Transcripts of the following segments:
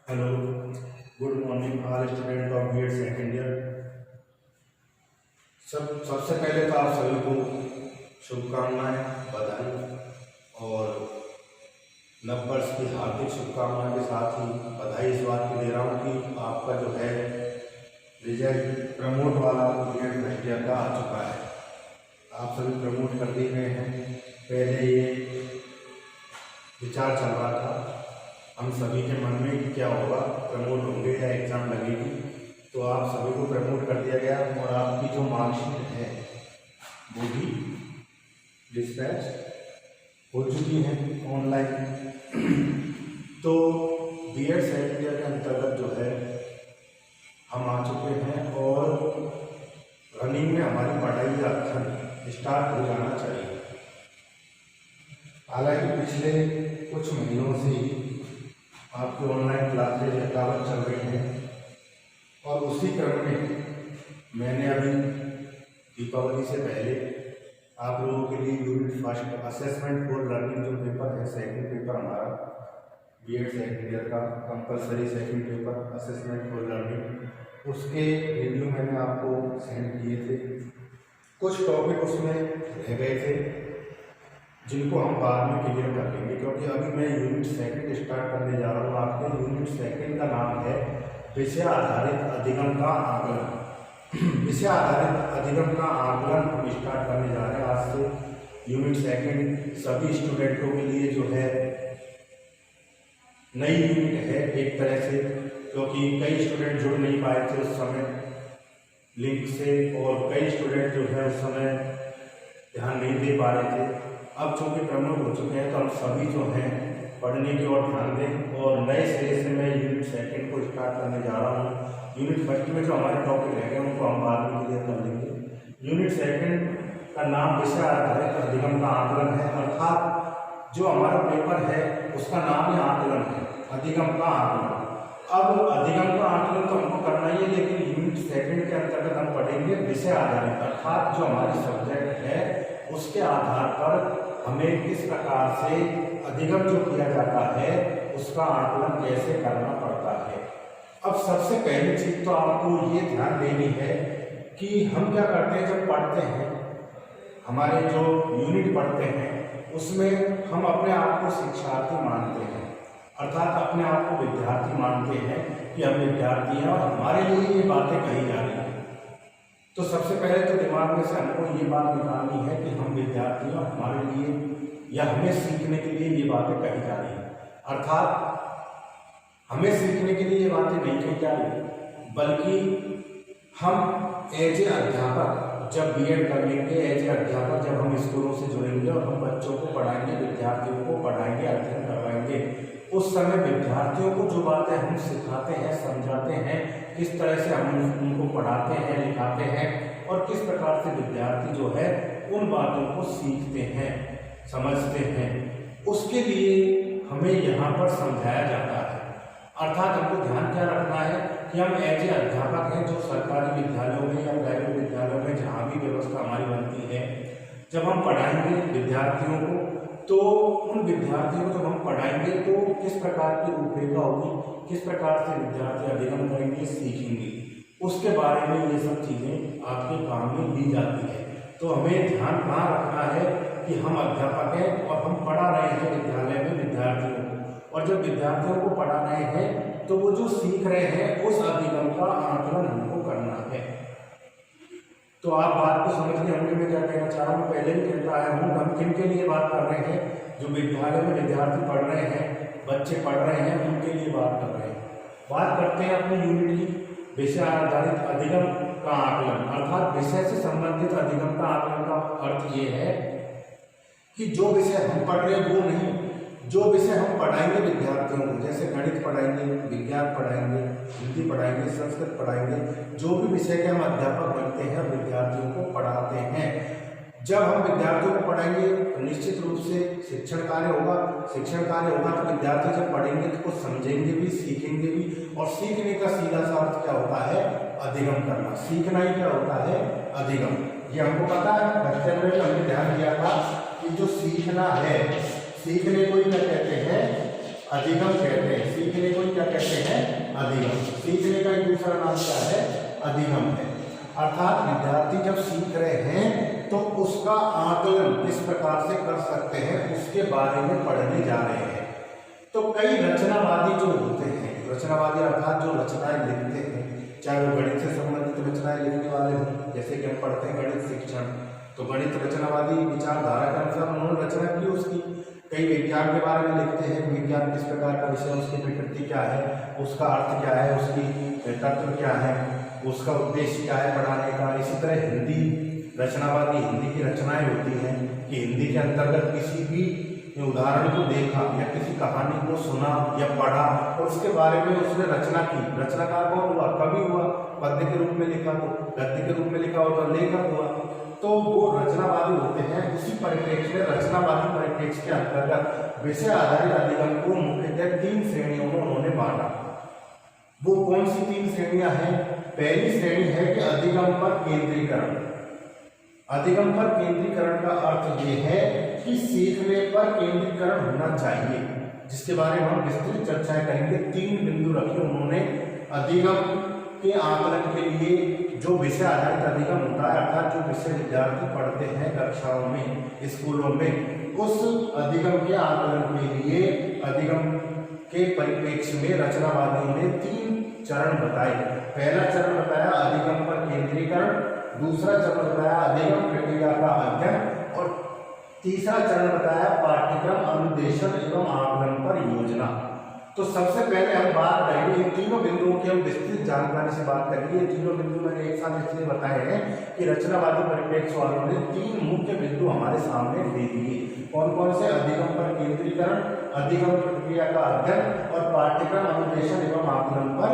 Hello, good morning all student of BEd second year. सबसे पहले तो आप सभी को शुभकामनाएं, बधाई और नववर्ष की हार्दिक शुभकामनाएं के साथ ही बधाई इस बात की दे रहा हूँ कि आपका जो है रिजल्ट प्रमोट वाला बीएड फर्स्ट ईयर का आ चुका है। आप सभी प्रमोट कर दिए गए हैं। पहले ये विचार चल रहा था हम सभी के मन में कि क्या होगा, प्रमोट होंगे या एग्ज़ाम लगेगी, तो आप सभी को प्रमोट कर दिया गया और आपकी जो मार्कशीट है वो भी डिस्पैच हो चुकी है ऑनलाइन। तो बीएड सेकेंड ईयर के अंतर्गत जो है हम आ चुके हैं और रनिंग में हमारी पढ़ाई या अध्ययन स्टार्ट हो जाना चाहिए। हालांकि पिछले कुछ महीनों से आपकी ऑनलाइन क्लासेज यथावत चल रही हैं और उसी क्रम में मैंने अभी दीपावली से पहले आप लोगों के लिए unit first assessment for learning जो पेपर है, सेकंड पेपर हमारा बीएड सेकेंड ईयर का compulsory second paper assessment for learning, उसके वीडियो मैंने आपको सेंड किए थे। कुछ टॉपिक उसमें रह गए थे जिनको हम बाद में क्लियर कर लेंगे, क्योंकि अभी मैं यूनिट सेकंड स्टार्ट करने जा रहा हूँ। आपके यूनिट सेकंड का नाम है विषय आधारित अधिगम का आकलन। विषय आधारित अधिगम का आकलन हम स्टार्ट करने जा रहे हैं आज से। यूनिट सेकंड सभी स्टूडेंटों के लिए जो है नई यूनिट है एक तरह से, क्योंकि कई स्टूडेंट जुड़ नहीं पाए थे उस समय लिंक से और कई स्टूडेंट जो है उस समय ध्यान नहीं दे पा रहे थे। अब चूँकि प्रमोट हो चुके हैं तो हम सभी जो हैं पढ़ने की ओर ध्यान दें और नए सिरे से मैं यूनिट सेकंड को स्टार्ट करने जा रहा हूँ। यूनिट फर्स्ट में जो हमारे टॉपिक रह गए उनको हम बाद में क्लियर कर लेंगे। यूनिट सेकंड का नाम विषय आधारित अधिगम का आकलन है, अर्थात जो हमारा पेपर है उसका नाम ही आकलन है, अधिगम का आकलन। अब अधिगम का आकलन तो हमको करना ही है, लेकिन यूनिट सेकंड के अंतर्गत हम पढ़ेंगे विषय आधारित, अर्थात जो हमारी सब्जेक्ट है उसके आधार पर हमें किस प्रकार से अधिगम जो किया जाता है उसका आकलन कैसे करना पड़ता है। अब सबसे पहली चीज तो आपको ये ध्यान देनी है कि हम क्या करते हैं जब पढ़ते हैं, हमारे जो यूनिट पढ़ते हैं उसमें हम अपने आप को शिक्षार्थी मानते हैं, अर्थात अपने आप को विद्यार्थी मानते हैं कि हम विद्यार्थी हैं और हमारे लिए ये बातें कही जा रही हैं। तो सबसे पहले तो दिमाग में से हमको ये बात निकालनी है कि हम विद्यार्थी हैं, हमारे लिए या हमें सीखने के लिए ये बातें कही जा रही हैं, अर्थात हमें सीखने के लिए ये बातें नहीं कही जा रही, बल्कि हम एज ए अध्यापक जब बीएड कर लेंगे, एज ए अध्यापक जब हम स्कूलों से जुड़ेंगे और हम बच्चों को पढ़ाएंगे, विद्यार्थियों को पढ़ाएंगे, अध्ययन करवाएंगे, उस समय विद्यार्थियों को जो बातें हम सिखाते हैं, समझाते हैं, किस तरह से हम उनको पढ़ाते हैं, लिखाते हैं और किस प्रकार से विद्यार्थी जो है उन बातों को सीखते हैं, समझते हैं, उसके लिए हमें यहाँ पर समझाया जाता है। अर्थात हमको ध्यान क्या रखना है कि हम ऐसे अध्यापक हैं जो सरकारी विद्यालयों में या प्राइवेट विद्यालयों में जहाँ भी व्यवस्था हमारी बनती है, जब हम पढ़ाएंगे विद्यार्थियों को तो उन विद्यार्थियों को जब हम पढ़ाएंगे तो किस प्रकार की रूपरेखा होगी, किस प्रकार से विद्यार्थी अधिगम करेंगे, सीखेंगे, उसके बारे में ये सब चीज़ें आपके काम में दी जाती है। तो हमें ध्यान कहाँ रखना है कि हम अध्यापक हैं और हम पढ़ा रहे हैं विद्यालय में विद्यार्थियों को, और जब विद्यार्थियों को पढ़ा रहे हैं तो वो जो सीख रहे हैं उस अधिगम का आकलन हमको करना है। तो आप बात को समझ लिए होंगे मैं क्या कहना चाह रहा हूँ। पहले भी कहता आया हूँ, हम किन के लिए बात कर रहे हैं, जो विद्यालय में विद्यार्थी पढ़ रहे हैं, बच्चे पढ़ रहे हैं, उनके लिए बात कर रहे हैं। बात करते हैं अपनी यूनिट की विषय आधारित अधिगम का आकलन, अर्थात विषय से संबंधित अधिगम का आकलन का अर्थ ये है कि जो विषय हम पढ़ रहे हैं वो नहीं, जो विषय हम पढ़ाएंगे विद्यार्थियों को, जैसे गणित पढ़ाएंगे, विज्ञान पढ़ाएंगे, हिंदी पढ़ाएंगे, संस्कृत पढ़ाएंगे, जो भी विषय के हम अध्यापक बनते हैं विद्यार्थियों को पढ़ाते हैं, जब हम विद्यार्थियों को पढ़ाएंगे तो निश्चित रूप से शिक्षण कार्य होगा। शिक्षण कार्य होगा तो विद्यार्थी जब पढ़ेंगे तो कुछ समझेंगे भी, सीखेंगे भी, और सीखने का सीधा सा अर्थ क्या होता है, अधिगम करना। सीखना ही क्या होता है, अधिगम। ये हमको पता है, बच्चे में हमने ध्यान दिया था कि जो सीखना है, सीखने को ही क्या कहते हैं, अधिगम कहते हैं। सीखने को क्या कहते हैं? अधिगम। सीखने का एक दूसरा नाम क्या है? अधिगम है। अर्थात विद्यार्थी जब सीख रहे हैं तो उसका आकलन किस प्रकार से कर सकते हैं उसके बारे में पढ़ने जा रहे हैं। तो कई रचनावादी जो होते हैं, रचनावादी अर्थात जो रचनाएं लिखते हैं, चाहे वो गणित से संबंधित रचनाएं लिखने वाले हों, जैसे कि हम पढ़ते हैं गणित शिक्षण, तो गणित रचनावादी विचारधारा के अनुसार उन्होंने रचना की उसकी। कई विज्ञान के बारे में लिखते हैं, विज्ञान किस प्रकार का विषय, उसकी प्रकृति क्या है, उसका अर्थ क्या है, उसकी तत्व क्या है, उसका उद्देश्य क्या है पढ़ाने का। इसी तरह हिंदी रचनावादी, हिंदी की रचनाएं होती हैं कि हिंदी के अंतर्गत किसी भी उदाहरण को देखा या किसी कहानी को सुना या पढ़ा और उसके बारे में उसने रचना की। रचनाकार कौन हुआ? कवि हुआ। पद्य के रूप में लिखा तो, गद्य के रूप में लिखा हो तो लेखक हुआ। तो वो रचनावादी होते हैं। उसी परिप्रेक्ष्य में रचनावादी परिप्रेक्ष्य के अंतर्गत विषय आधारित अधिगम को मुख्यतः 3 श्रेणियों में उन्होंने बांटा। वो कौन सी 3 श्रेणियां हैं? पहली श्रेणी है कि अधिगम पर केंद्रीकरण। अधिगम पर केंद्रीकरण का अर्थ ये है कि सीखने पर केंद्रीकरण होना चाहिए, जिसके बारे में हम विस्तृत चर्चाएं करेंगे। 3 बिंदु रखे उन्होंने अधिगम के आकलन के लिए। जो विषय आधारित अधिगम होता है, अर्थात जो विषय विद्यार्थी पढ़ते हैं कक्षाओं में, स्कूलों में, उस अधिगम के आकलन के लिए अधिगम के परिप्रेक्ष्य में रचनावादियों ने 3 चरण बताए। पहला चरण बताया अधिगम पर केंद्रीकरण, दूसरा चरण बताया अधिगम प्रक्रिया का अध्ययन और तीसरा चरण बताया पाठ्यक्रम अनुदेशन एवं आकलन पर योजना। तो सबसे पहले हम बात करेंगे इन तीनों बिंदुओं की, हम विस्तृत जानकारी से बात करेंगे। ये तीनों बिंदु मैंने एक साथ इसलिए बताए हैं कि रचनावादी परिप्रेक्ष्य वालों ने 3 मुख्य बिंदु हमारे सामने दे दिए। कौन कौन से? अधिगम पर केंद्रीकरण, अधिगम प्रक्रिया का अध्ययन और पाठ्यक्रम अनुदेशन एवं आकलन पर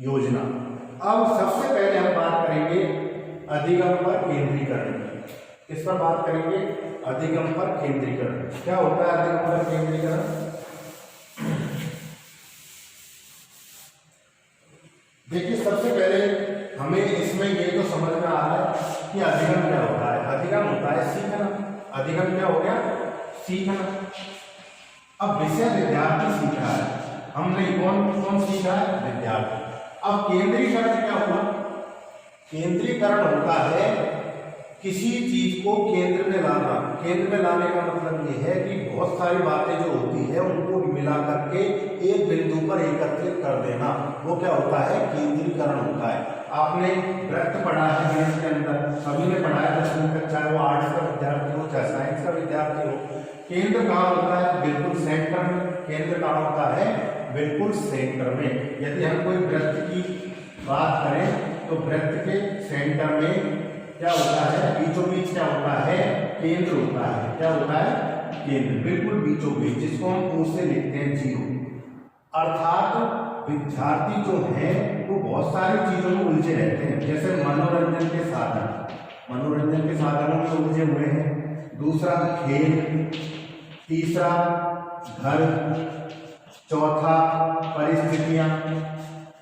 योजना। अब सबसे पहले हम बात करेंगे अधिगम पर केंद्रीकरण की। किस पर बात करेंगे? अधिगम पर केंद्रीकरण। क्या होता है अधिगम पर केंद्रीकरण? देखिए, सबसे पहले हमें इसमें ये तो समझ में आ रहा है कि अधिगम क्या होता है। अधिगम होता है सीखना। अधिगम क्या हो गया? सीखना। अब विषय विद्यार्थी सीख रहा है, हमने कौन सीख रहा है? विद्यार्थी। अब केंद्रीकरण क्या हुआ? केंद्रीकरण होता है किसी चीज को केंद्र में लाना। केंद्र में लाने का मतलब ये है कि बहुत सारी बातें जो होती है उनको मिला करके एक बिंदु पर एकत्रित कर देना, वो क्या होता है? केंद्रीकरण होता है। आपने वृत्त पढ़ा है गणित के अंदर, सभी ने पढ़ा है 10वीं तक, चाहे वो आर्ट्स का विद्यार्थी हो चाहे साइंस का विद्यार्थी हो। केंद्र कहाँ होता है? बिल्कुल सेंटर में। केंद्र कहाँ होता है? बिल्कुल सेंटर में। यदि हम कोई वृत्त की बात करें तो वृत्त के सेंटर में क्या होता है? बीचों बीच क्या होता है? केंद्र होता है। क्या होता है? केंद्र। बिल्कुल बीचों बीच, जिसको हम O से लिखते हैं 0। अर्थात विद्यार्थी जो है वो बहुत सारी चीजों में उलझे रहते हैं, जैसे मनोरंजन के साधन, मनोरंजन के साधनों में उलझे हुए हैं। दूसरा खेल, तीसरा घर, चौथा परिस्थितियां।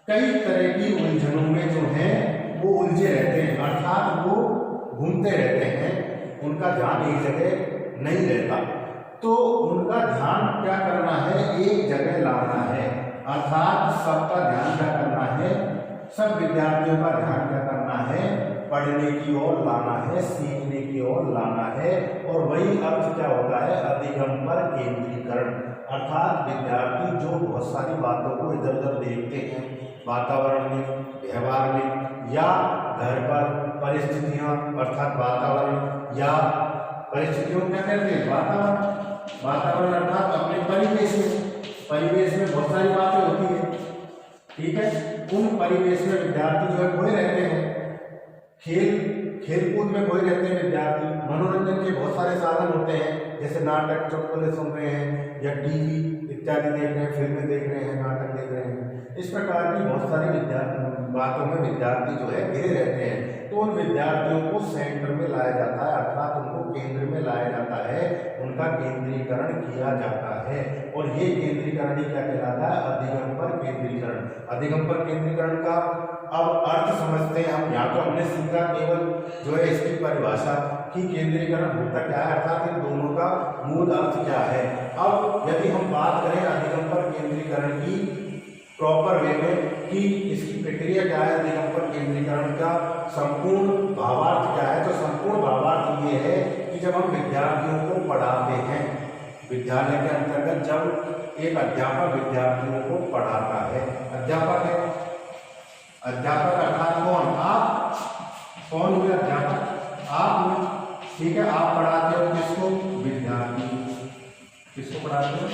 कई तरह की उलझनों में जो है वो उलझे रहते हैं, अर्थात वो घूमते रहते हैं, उनका ध्यान एक जगह नहीं रहता। तो उनका ध्यान क्या करना है? एक जगह लाना है। अर्थात सबका ध्यान क्या करना है? सब विद्यार्थियों का ध्यान क्या करना है? पढ़ने की ओर लाना है, सीखने की ओर लाना है। और वही अर्थ क्या होता है? अधिगम पर केंद्रीकरण। अर्थात विद्यार्थी जो बहुत सारी बातों को इधर उधर देखते हैं, वातावरण में, व्यवहार में, या घर पर परिस्थितियां अर्थात वातावरण, या परिस्थितियों क्या कहते हैं? वातावरण। वातावरण अर्थात अपने परिवेश में। परिवेश में बहुत सारी बातें होती है, ठीक है। उन परिवेश में विद्यार्थी जो है खोए रहते हैं। खेल कूद में खोए रहते हैं विद्यार्थी। मनोरंजन के बहुत सारे साधन होते हैं, जैसे नाटक, चुटकुले सुन रहे हैं या टीवी इत्यादि देख रहे हैं, फिल्में देख रहे हैं, नाटक देख रहे हैं। इस प्रकार की बहुत सारी बातों में विद्यार्थी जो है घिरे रहते हैं। तो उन विद्यार्थियों को सेंटर में लाया जाता है, अर्थात उनको केंद्र में लाया जाता है, उनका केंद्रीकरण किया जाता है। और ये केंद्रीकरण ही क्या कहलाता है? अधिगम पर केंद्रीकरण। अधिगम पर केंद्रीकरण का अब अर्थ समझते हैं हम। यहाँ तो हमने सीखा केवल जो है इसकी परिभाषा कि केंद्रीकरण होता क्या है, अर्थात इन दोनों का मूल अर्थ क्या है। अब यदि हम बात करें अधिगम पर केंद्रीकरण की प्रॉपर वे में कि इसकी प्रक्रिया क्या है, अधिगम पर केंद्रीकरण का संपूर्ण भावार्थ क्या है, तो संपूर्ण भावार्थ ये है कि जब हम विद्यार्थियों को पढ़ाते हैं, विद्यालय के अंतर्गत जब एक अध्यापक विद्यार्थियों को पढ़ाता है, अध्यापक है, अध्यापक अर्थात कौन, आप कौन हुए, अध्यापक आप हुए, ठीक है। आप पढ़ाते हो किसको, विद्यार्थी, किसको पढ़ाते हो,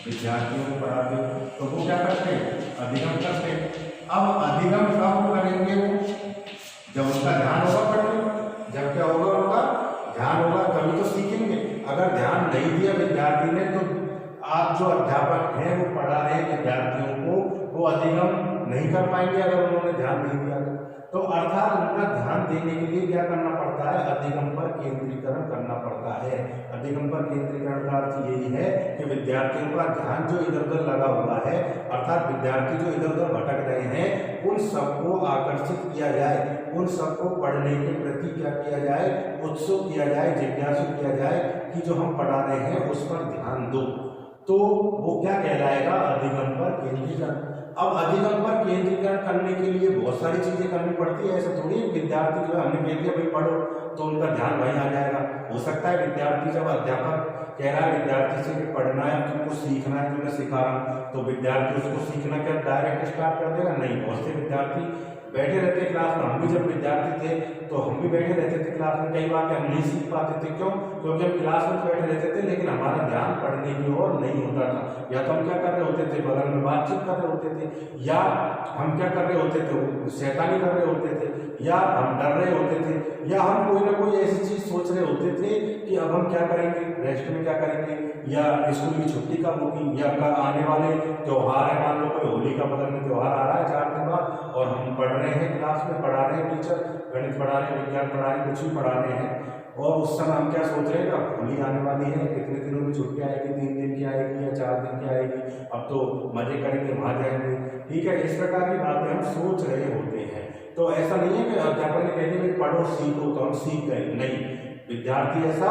विद्यार्थियों को पढ़ाते हो, तो वो क्या करते हैं, अधिगम करते हैं। अब अधिगम कब करेंगे वो, जब उसका ध्यान होगा पढ़ने, जब क्या होगा, उनका ध्यान होगा तभी तो सीखेंगे। अगर ध्यान नहीं दिया विद्यार्थी ने तो आप जो अध्यापक हैं वो पढ़ा रहे विद्यार्थियों को, वो अधिगम नहीं कर पाएंगे अगर उन्होंने ध्यान नहीं दिया तो अर्थात उनका ध्यान देने के लिए क्या करना पड़ता है, अधिगम पर केंद्रीकरण करना पड़ता है। अधिगम पर केंद्रीकरण का अर्थ यही है कि विद्यार्थियों का ध्यान जो इधर उधर लगा हुआ है, अर्थात विद्यार्थी जो इधर उधर भटक रहे हैं, उन सबको आकर्षित किया जाए, उन सबको पढ़ने के प्रति क्या किया जाए, उत्सुक किया जाए, जिज्ञासु किया जाए कि जो हम पढ़ा रहे हैं उस पर ध्यान दो, तो वो क्या कहलाएगा, अधिगम पर केंद्रीकरण। अब अधिगम पर केंद्रीकरण करने के लिए बहुत सारी चीजें करनी पड़ती है। ऐसा थोड़ी विद्यार्थी जो है हमने कह दिया भाई पढ़ो तो उनका ध्यान वहीं आ जाएगा। हो सकता है विद्यार्थी जब अध्यापक कह रहा है विद्यार्थी से कि पढ़ना है, तुमको सीखना है, तुम्हें सिखा रहा हूं, तो विद्यार्थी उसको सीखना क्या डायरेक्ट स्टार्ट कर देगा, नहीं। बहुत से विद्यार्थी बैठे रहते क्लास में, हम भी जब विद्यार्थी थे तो हम भी बैठे रहते थे क्लास में, कई बार हम नहीं सीख पाते थे, क्यों, क्योंकि हम क्लास में बैठे रहते थे लेकिन हमारा ध्यान पढ़ने की ओर नहीं होता था। या तो हम क्या कर रहे होते थे, बगल में बातचीत कर रहे होते थे, या हम क्या कर रहे होते थे, शैतानी कर रहे होते थे, या हम डर रहे होते थे, या हम कोई ना कोई ऐसी चीज सोच रहे होते थे कि अब हम क्या करेंगे, रेस्ट में क्या करेंगे, या स्कूल की छुट्टी कब होगी, या आने वाले त्योहार है, मान लो कोई होली का बगल में त्योहार आ रहा है 4 दिन बाद और हम पढ़ रहे हैं, क्लास में पढ़ा रहे हैं, टीचर गणित पढ़ा रहे हैं, विज्ञान पढ़ा रहे हैं, कुछ भी पढ़ा रहे हैं, और उस समय हम क्या सोच रहे हैं, अब होली आने वाली है, कितने दिनों में छुट्टी आएगी, 3 दिन की आएगी या 4 दिन की आएगी, अब तो मजे करेंगे, वहां जाएंगे, ठीक है। इस प्रकार की बातें हम सोच रहे होते हैं। तो ऐसा नहीं है कि अध्यापक ने कह दिया पढ़ो सीखो तो हम सीख गए, नहीं। विद्यार्थी ऐसा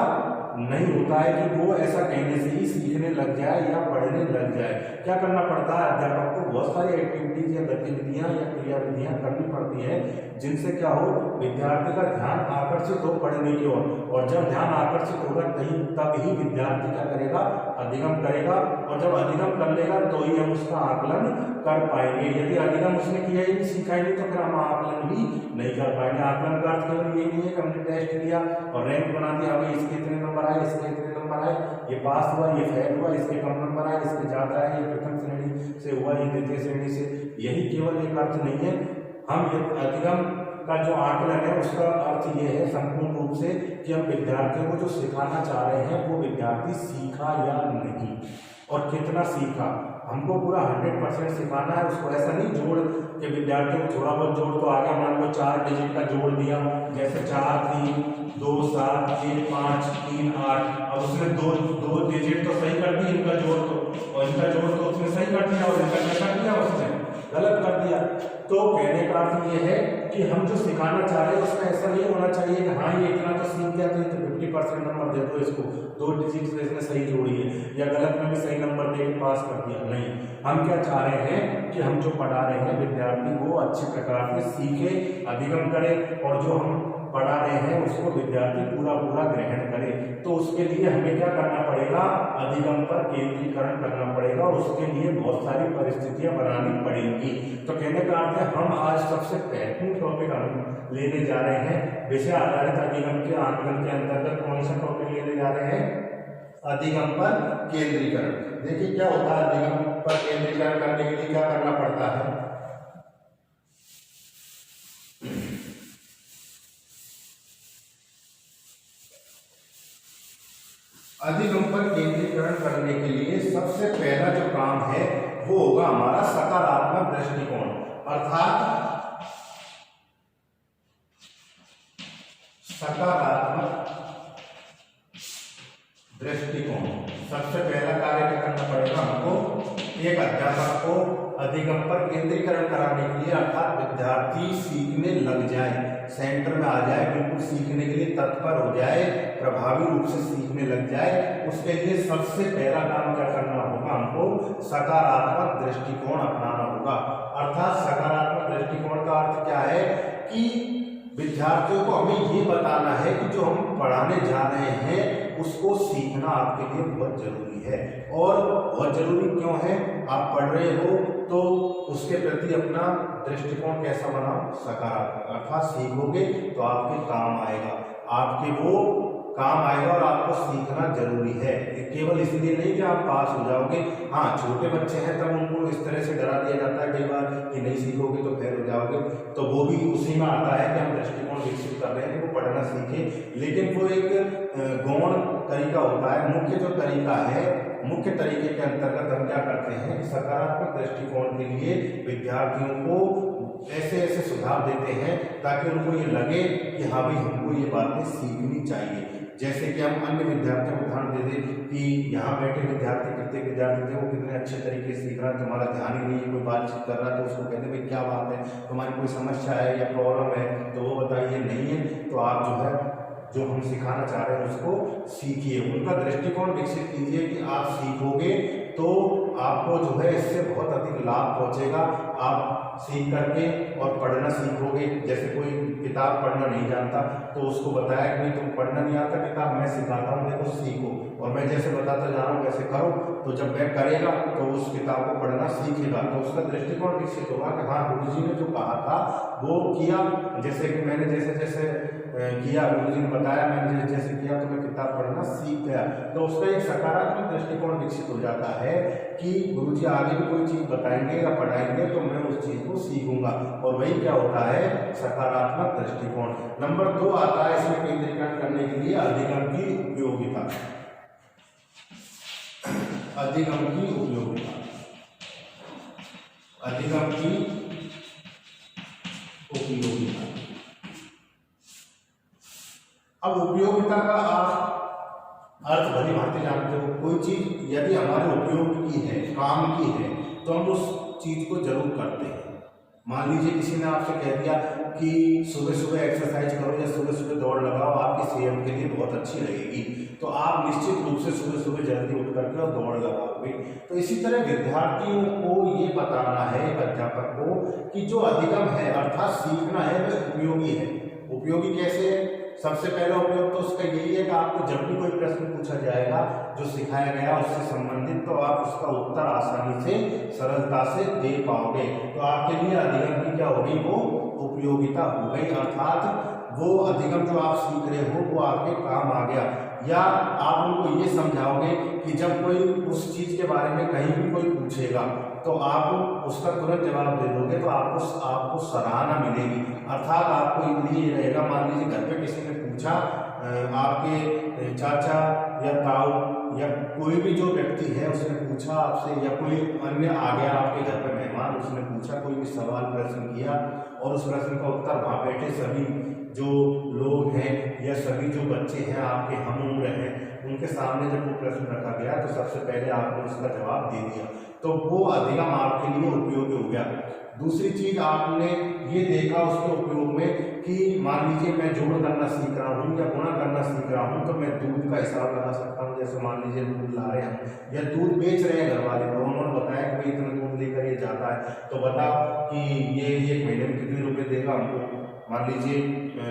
नहीं होता है कि वो ऐसा कहने से ही सीखने लग जाए या पढ़ने लग जाए। क्या करना पड़ता है, अध्यापक को बहुत सारी एक्टिविटीज या गतिविधियां या क्रियाविधियां करनी पड़ती है जिनसे क्या हो, विद्यार्थी का ध्यान आकर्षित हो पढ़ने की ओर, और जब ध्यान आकर्षित होगा तब ही विद्यार्थी क्या करेगा, अधिगम करेगा, और जब अधिगम कर लेगा तो ही हम उसका आकलन कर पाएंगे। यदि अधिगम उसने किया ही नहीं, सीखा ही नहीं, तो फिर हम आकलन भी नहीं कर पाएंगे। आकलन का अर्थ केवल ये नहीं है कि हमने टेस्ट दिया और रैंक बना दिया, अभी इसके इतने नंबर आए, इसके इतने नंबर आए, ये पास हुआ, ये फेल हुआ, इसके कम नंबर आए, इसके ज्यादा है, ये प्रथम श्रेणी से हुआ, ये द्वितीय श्रेणी से, यही केवल एक अर्थ नहीं है। हम अधिगम का जो आकलन है उसका अर्थ ये है संपूर्ण रूप से कि हम विद्यार्थियों को जो सिखाना चाह रहे हैं वो विद्यार्थी सीखा या नहीं, और कितना सीखा। हमको पूरा 100% सिखाना है उसको, ऐसा नहीं जोड़ के विद्यार्थियों को थोड़ा बहुत जोड़ तो आ गया, मान लो 4 डिजिट का जोड़ दिया, जैसे 4 3 2 7 1 5 3 8, अब उसने दो डिजिट तो सही कर दी इनका जोड़ तो, और इनका जोड़ तो उसने सही कर दिया, और इनका क्या कर दिया उसने गलत कर दिया। तो कहने का अर्थ ये है कि हम जो सिखाना चाह रहे हैं उसमें ऐसा नहीं होना चाहिए कि हाँ ये इतना तो सीख गया तो 50% नंबर दे दो इसको, 2 डिजिट से इसने सही जोड़ी है, या गलत में भी सही नंबर दे के पास कर दिया, नहीं। हम क्या चाह रहे हैं कि हम जो पढ़ा रहे हैं विद्यार्थी वो अच्छे प्रकार से सीखे, अधिगम करे, और जो हम पढ़ा रहे हैं उसको विद्यार्थी पूरा ग्रहण करे। तो उसके लिए हमें क्या करना पड़ेगा, अधिगम पर केंद्रीकरण करना पड़ेगा, और उसके लिए बहुत सारी परिस्थितियां बनानी पड़ेंगी। तो कहने का अर्थ है हम आज सबसे महत्वपूर्ण टॉपिक हम लेने जा रहे हैं, विषय आधारित अधिगम के आकलन के अंतर्गत कौन सा टॉपिक लेने जा रहे हैं, अधिगम पर केंद्रीकरण। देखिए क्या होता है, अधिगम पर केंद्रीकरण करने के लिए क्या करना पड़ता है। अधिगम पर केंद्रीकरण करने के लिए सबसे पहला जो काम है वो होगा हमारा सकारात्मक दृष्टिकोण, अर्थात सकारात्मक दृष्टिकोण। सबसे पहला कार्य क्या करना पड़ेगा हमको, एक अध्यापक को अधिगम पर केंद्रीकरण कराने के लिए, अर्थात विद्यार्थी सीखने लग जाए, सेंटर में आ जाए, बिल्कुल सीखने के लिए तत्पर हो जाए, प्रभावी रूप से सीखने लग जाए, उसके लिए सबसे पहला काम क्या करना होगा, हमको सकारात्मक दृष्टिकोण अपनाना होगा। अर्थात सकारात्मक दृष्टिकोण का अर्थ क्या है कि विद्यार्थियों को हमें ये बताना है कि जो हम पढ़ाने जा रहे हैं उसको सीखना आपके लिए बहुत जरूरी है। और बहुत जरूरी क्यों है, आप पढ़ रहे हो तो उसके प्रति अपना दृष्टिकोण कैसा बनाओ, सकारात्मक, अर्थात सीखोगे तो आपके काम आएगा, आपके वो काम आएगा और आपको सीखना जरूरी है। केवल इसलिए नहीं कि आप पास हो जाओगे। हाँ, छोटे बच्चे हैं तब उनको इस तरह से डरा दिया जाता है कई बार कि नहीं सीखोगे तो फेल हो जाओगे, तो वो भी उसी में आता है कि हम दृष्टिकोण विकसित कर रहे हैं कि वो पढ़ना सीखे, लेकिन वो एक गौण तरीका होता है। मुख्य जो तरीका है, मुख्य तरीके के अंतर्गत हम क्या करते हैं, सकारात्मक दृष्टिकोण के लिए विद्यार्थियों को ऐसे ऐसे सुझाव देते हैं ताकि उनको ये लगे कि हाँ भाई हमको ये बातें सीखनी चाहिए। जैसे कि हम अन्य विद्यार्थियों को उदाहरण दे दें कि यहाँ बैठे विद्यार्थी, प्रत्येक विद्यार्थी थे वो कितने अच्छे तरीके से सीख रहा है, तुम्हारा ध्यान ही नहीं है, कोई बातचीत कर रहा है तो उसको कहते भाई क्या बात है, तुम्हारी कोई समस्या है या प्रॉब्लम है, तो वो बताइए नहीं है, तो आप जो है जो हम सिखाना चाह रहे हैं उसको सीखिए, उनका दृष्टिकोण विकसित कीजिए कि आप सीखोगे तो आपको जो है इससे बहुत अधिक लाभ पहुंचेगा। आप सीख करके और पढ़ना सीखोगे। जैसे कोई किताब पढ़ना नहीं जानता तो उसको बताया कि भाई तुम पढ़ना नहीं आता किताब, मैं सिखाता हूँ, देखो सीखो, और मैं जैसे बताता जा रहा हूँ वैसे करो, तो जब वह करेगा तो उस किताब को पढ़ना सीखेगा, तो उसका दृष्टिकोण विकसित होगा कि हाँ गुरुजी ने जो कहा था वो किया, जैसे कि मैंने जैसे जैसे किया, गुरुजी ने बताया, मैंने जैसे जैसे किया तो मैं किताब पढ़ना सीख गया। तो उसका एक सकारात्मक दृष्टिकोण विकसित हो जाता है कि गुरुजी आगे भी कोई चीज़ बताएंगे या पढ़ाएंगे तो मैं उस चीज़ को सीखूंगा, और वही क्या होता है, सकारात्मक दृष्टिकोण। नंबर 2 आता है इसमें केंद्रीकरण करने के लिए अधिगम की उपयोगिता। अधिगम की उपयोगिता, अधिगम की उपयोगिता। अब उपयोगिता का आप अर्थ भली भांति जानते हो। कोई चीज यदि हमारे उपयोग की है, काम की है, तो हम उस चीज को जरूर करते हैं। मान लीजिए किसी ने आपसे कह दिया कि सुबह सुबह एक्सरसाइज करो या सुबह सुबह दौड़ लगाओ, आपकी सेहत के लिए बहुत अच्छी रहेगी, तो आप निश्चित रूप से सुबह सुबह जल्दी उठ करके और दौड़ लगाओगे। तो इसी तरह विद्यार्थियों को ये बताना है, एक अध्यापक को, कि जो अधिगम है अर्थात सीखना है वह उपयोगी है। उपयोगी कैसे है? सबसे पहला उपयोग तो उसका यही है कि आपको जब भी कोई प्रश्न पूछा जाएगा जो सिखाया गया उससे संबंधित, तो आप उसका उत्तर आसानी से, सरलता से दे पाओगे। तो आपके लिए अधिगम की क्या हो गई, वो उपयोगिता हो गई, अर्थात वो अधिगम जो आप सीख रहे हो वो आपके काम आ गया। या आप उनको ये समझाओगे कि जब कोई उस चीज के बारे में कहीं भी कोई पूछेगा तो आप उसका तुरंत जवाब दे दोगे, तो आपको सराहना मिलेगी। अर्थात आपको ये रहेगा, मान लीजिए घर पे किसी ने पूछा, आपके चाचा या ताऊ या कोई भी जो व्यक्ति है उसने पूछा आपसे, या कोई अन्य आ गया आपके घर पे मेहमान, उसने पूछा कोई भी सवाल प्रश्न किया और उस प्रश्न का उत्तर वहाँ बैठे सभी जो लोग हैं या सभी जो बच्चे हैं आपके हम उम्र हैं उनके सामने जब वो प्रश्न रखा गया तो सबसे पहले आपने उसका जवाब दे दिया, तो वो अधिगम आपके लिए उपयोगी हो गया। दूसरी चीज आपने ये देखा उसके उपयोग में कि मान लीजिए मैं जोड़ करना सीख रहा हूँ या गुणा करना सीख रहा हूँ, तो मैं दूध का हिसाब लगा सकता हूँ। जैसे मान लीजिए दूध ला रहे हैं या दूध बेच रहे हैं घर वाले, तो उन्होंने बताया कि भाई इतना दूध लेकर ये जाता है, तो बताओ कि ये 1 महीने में कितने रुपए देगा हमको। मान लीजिए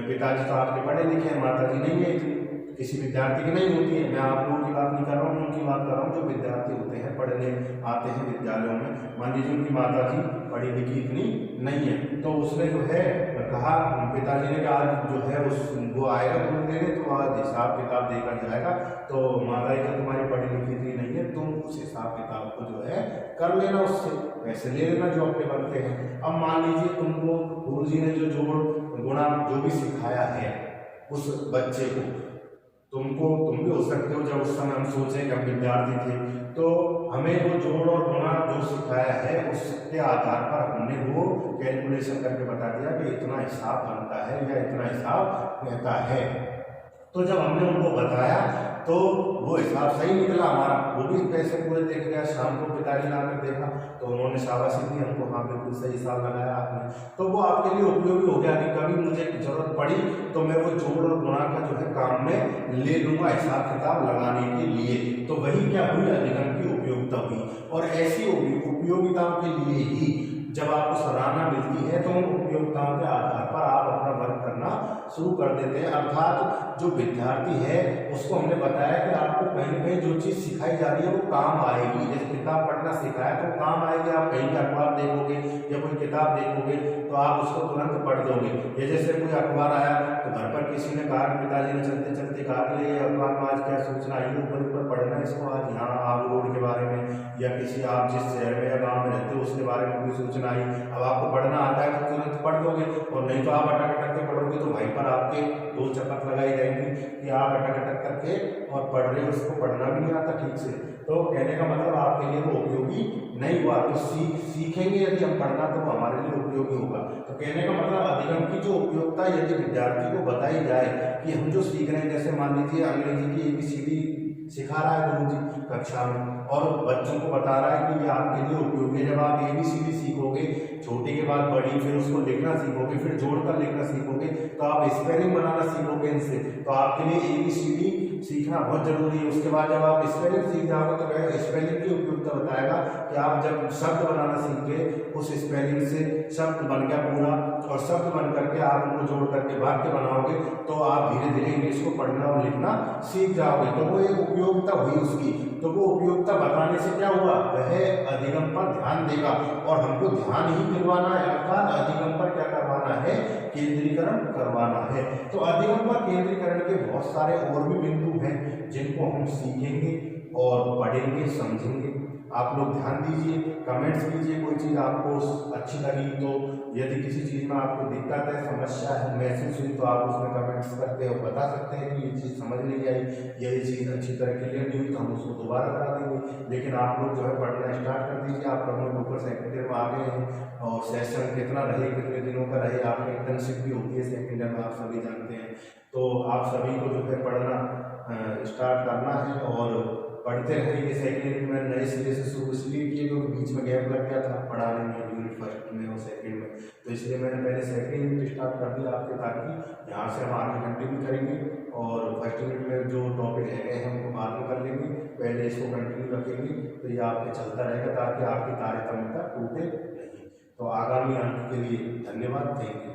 पिताजी तो आपके पढ़े लिखे हैं, माता जी नहीं है, किसी विद्यार्थी की नहीं होती है। मैं आप लोगों की बात नहीं कर रहा हूँ, उनकी बात कर रहा हूँ जो विद्यार्थी होते हैं, पढ़ने आते हैं विद्यालयों में। मान लीजिए उनकी माता जी पढ़ी लिखी इतनी नहीं है, तो उसने जो है कहा, पिताजी ने कहा जो है वो आएगा दूध देने, तो आज हिसाब किताब देकर जाएगा, तो माता जी तो तुम्हारी पढ़ी लिखी इतनी नहीं है, तुम उस हिसाब किताब को जो है कर लेना, उससे पैसे ले लेना जो अपने बनते हैं। अब मान लीजिए तुमको गुरुजी ने जो जोड़ गुणा जो भी सिखाया है उस बच्चे को, तुम भी हो सकते हो, जब उस समय हम सोचे कि हम विद्यार्थी थे तो हमें वो जोड़ और गुणा जो सिखाया है उसके आधार पर हमने वो कैलकुलेशन करके बता दिया कि इतना हिसाब बनता है या इतना हिसाब रहता है। तो जब हमने उनको बताया तो वो हिसाब सही निकला हमारा, वो भी पैसे पूरे देख गया। शाम को पिताजी ने आकर देखा तो उन्होंने शाबाशी दी हमको, हाँ बिल्कुल सही हिसाब लगाया आपने। तो वो आपके लिए उपयोगी हो गया कि कभी मुझे जरूरत पड़ी तो मैं वो जोड़ और गुणा का जो है काम में ले लूंगा हिसाब किताब लगाने के लिए। तो वही क्या हुई, अधिगम की उपयोगिता हुई। और ऐसी उपयोगिताओं के लिए ही जब आपको सराहना मिलती है तो उन उपयोगिताओं के आधार पर आप अपना वर्क करना शुरू कर देते हैं। अर्थात जो विद्यार्थी है उसको हमने बताया कि आपको कहीं न कहीं जो चीज़ सिखाई जा रही है वो काम आएगी। जैसे किताब पढ़ना सिखाया तो काम आएगी, आप कहीं का अखबार देखोगे या कोई किताब देखोगे तो आप उसको तुरंत पढ़ दोगे। या जैसे कोई अखबार आया तो घर पर किसी ने कहा, पिताजी ने चलते चलते कहा कि ये अखबार में आज क्या सूचना आई है, ऊपर ऊपर पढ़ना इसको, आज यहाँ आप रोड के बारे में या किसी आप जिस शहर में या गाँव में रहते हो उसके बारे में कोई सूचना आई। अब आपको पढ़ना आता है तो तुरंत पढ़ दोगे, और नहीं तो आप अटक अटक के पढ़ोगे तो वहीं पर आपके दो चपत लगाई जाएंगी कि आप अटक अटक करके और पढ़ रहे हो, उसको पढ़ना भी नहीं आता ठीक से। तो कहने का मतलब आपके लिए वो उपयोगी नहीं हुआ। तो सीखेंगे यदि हम पढ़ना तो वो हमारे लिए उपयोगी होगा। तो कहने का मतलब अधिगम की जो उपयोगिता यदि विद्यार्थी को बताई जाए कि हम जो सीख रहे हैं, जैसे मान लीजिए अंग्रेजी की ABCD सिखा रहा है गुरु जी कक्षा में और बच्चों को बता रहा है कि ये आपके लिए उपयोगी है। जब आप ABCD सीखोगे छोटे के बाद बड़ी, फिर उसको लिखना सीखोगे, फिर जोड़कर लिखना सीखोगे, तो आप स्पेलिंग बनाना सीखोगे इनसे। तो आपके लिए ABCD सीखना बहुत जरूरी है। उसके बाद जब आप स्पेलिंग सीख जाओगे तो वह स्पेलिंग की उपयोगिता बताएगा कि आप जब शब्द बनाना सीख गए उस स्पेलिंग से शब्द बन गया पूरा, और शब्द बन करके आप उनको जोड़ करके वाक्य बनाओगे तो आप धीरे धीरे इंग्लिश को पढ़ना और लिखना सीख जाओगे। तो वो एक उपयोगिता हुई उसकी। तो वो उपयोगिता बताने से क्या हुआ, वह अधिगम पर ध्यान देगा और हमको ध्यान ही दिलवाना है। अर्थात अधिगम पर क्या करवाना है, केंद्रीकरण करवाना है। तो अधिगम पर केंद्रीकरण के बहुत सारे और भी बिंदु हैं जिनको हम सीखेंगे और पढ़ेंगे, समझेंगे। आप लोग ध्यान दीजिए, कमेंट्स कीजिए कोई चीज़ आपको अच्छी लगी तो। यदि किसी चीज़ में आपको दिक्कत है, समस्या है, महसूस हुई, तो आप उसमें कमेंट्स करके और बता सकते हैं कि ये चीज़ समझ नहीं आई, यही चीज़ अच्छी तरह क्लियर नहीं हुई, तो हम उसको दोबारा करा देंगे। लेकिन आप लोग जो है पढ़ना स्टार्ट कर दीजिए। आप प्रमोट होकर सेकेंड ईयर में आ गए हैं और सेशन कितना रहे, कितने दिनों का रहे, आपकी इंटर्नशिप भी होती है सेकेंड ईयर में, आप सभी जानते हैं। तो आप सभी को जो है पढ़ना स्टार्ट करना है और पढ़ते रहेंगे। सेकेंड यूनिट में नए सिरे से शुरू इसलिए किए क्योंकि बीच में गैप लग गया था पढ़ाने में, यूनिट फर्स्ट में और सेकेंड में, तो इसलिए मैंने पहले सेकेंड यूनिट स्टार्ट कर दिया आपके, ताकि यहाँ से हम आगे कंटिन्यू करेंगे और फर्स्ट यूनिट में जो टॉपिक है हमको बाद में कर लेंगे, पहले इसको कंटिन्यू रखेंगे। तो ये आपके चलता रहेगा ताकि आपकी तारतम्यता टूटे नहीं। तो आगामी अंक के लिए धन्यवाद, थैंक यू।